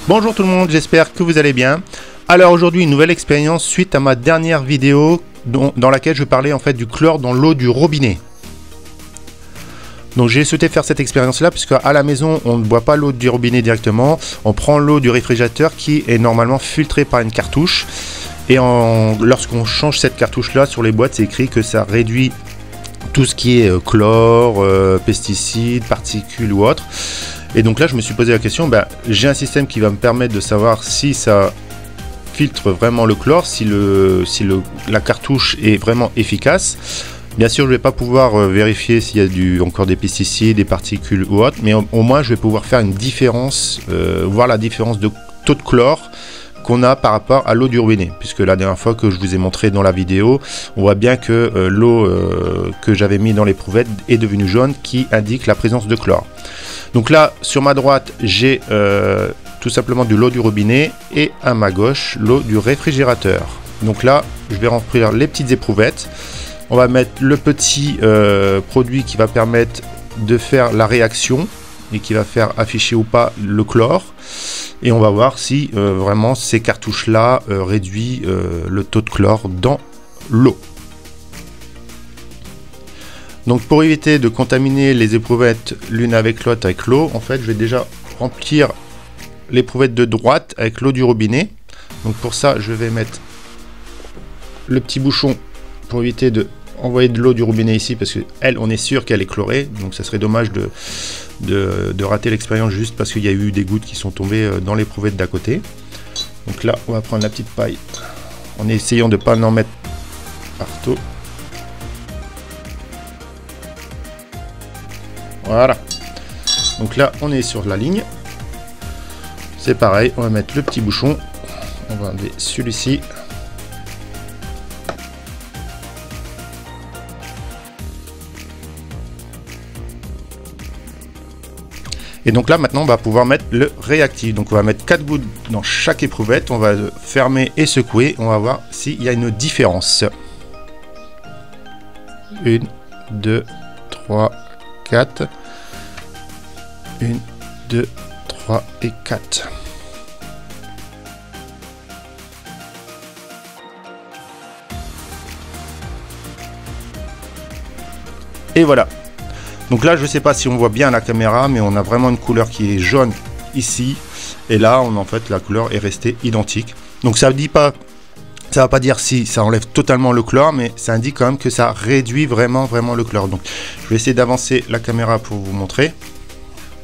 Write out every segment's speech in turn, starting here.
Bonjour tout le monde, j'espère que vous allez bien. Alors aujourd'hui une nouvelle expérience suite à ma dernière vidéo dans laquelle je parlais en fait du chlore dans l'eau du robinet. Donc j'ai souhaité faire cette expérience là puisque à la maison on ne boit pas l'eau du robinet directement, on prend l'eau du réfrigérateur qui est normalement filtrée par une cartouche et lorsqu'on change cette cartouche là sur les boîtes c'est écrit que ça réduit tout ce qui est chlore, pesticides, particules ou autres. Et donc là je me suis posé la question, j'ai un système qui va me permettre de savoir si ça filtre vraiment le chlore, si la cartouche est vraiment efficace. Bien sûr je ne vais pas pouvoir vérifier s'il y a encore des pesticides, des particules ou autres, mais au moins je vais pouvoir faire une différence, voir la différence de taux de chlore qu'on a par rapport à l'eau du robinet, puisque la dernière fois que je vous ai montré dans la vidéo, on voit bien que l'eau que j'avais mis dans l'éprouvette est devenue jaune, qui indique la présence de chlore. Donc là, sur ma droite, j'ai tout simplement de l'eau du robinet et à ma gauche, l'eau du réfrigérateur. Donc là, je vais remplir les petites éprouvettes. On va mettre le petit produit qui va permettre de faire la réaction et qui va faire afficher ou pas le chlore. Et on va voir si vraiment ces cartouches-là réduisent le taux de chlore dans l'eau. Donc pour éviter de contaminer les éprouvettes l'une avec l'autre avec l'eau, en fait je vais déjà remplir l'éprouvette de droite avec l'eau du robinet. Donc pour ça je vais mettre le petit bouchon pour éviter de envoyer de l'eau du robinet ici, parce que elle, on est sûr qu'elle est chlorée, donc ça serait dommage de rater l'expérience juste parce qu'il y a eu des gouttes qui sont tombées dans l'éprouvette d'à côté. Donc là on va prendre la petite paille en essayant de ne pas en mettre partout. Voilà, donc là on est sur la ligne, c'est pareil, on va mettre le petit bouchon, on va enlever celui-ci. Et donc là maintenant on va pouvoir mettre le réactif, donc on va mettre 4 gouttes dans chaque éprouvette, on va fermer et secouer, on va voir s'il y a une différence. 1, 2, 3, 4. 1, 2, 3 et 4. Et voilà. Donc là, je ne sais pas si on voit bien à la caméra, mais on a vraiment une couleur qui est jaune ici. Et là, en fait, la couleur est restée identique. Donc ça ne va pas dire si ça enlève totalement le chlore, mais ça indique quand même que ça réduit vraiment le chlore. Donc je vais essayer d'avancer la caméra pour vous montrer.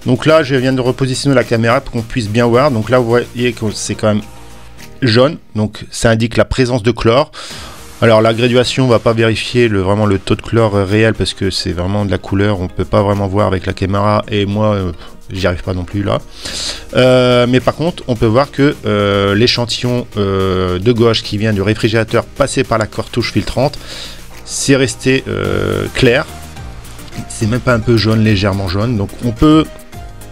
Donc là je viens de repositionner la caméra pour qu'on puisse bien voir. Donc là vous voyez que c'est quand même jaune, donc ça indique la présence de chlore. Alors la graduation, on va pas vérifier vraiment le taux de chlore réel parce que c'est vraiment de la couleur, on peut pas vraiment voir avec la caméra et moi j'y arrive pas non plus là. Mais par contre on peut voir que l'échantillon de gauche qui vient du réfrigérateur passé par la cartouche filtrante, c'est resté clair, c'est même pas un peu jaune, légèrement jaune. Donc on peut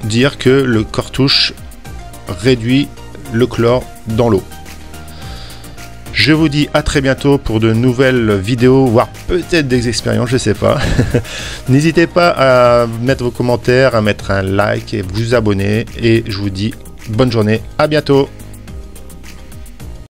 dire que le cartouche réduit le chlore dans l'eau. Je vous dis à très bientôt pour de nouvelles vidéos, voire peut-être des expériences, je sais pas. N'hésitez pas à mettre vos commentaires, à mettre un like et vous abonner. Et je vous dis bonne journée, à bientôt.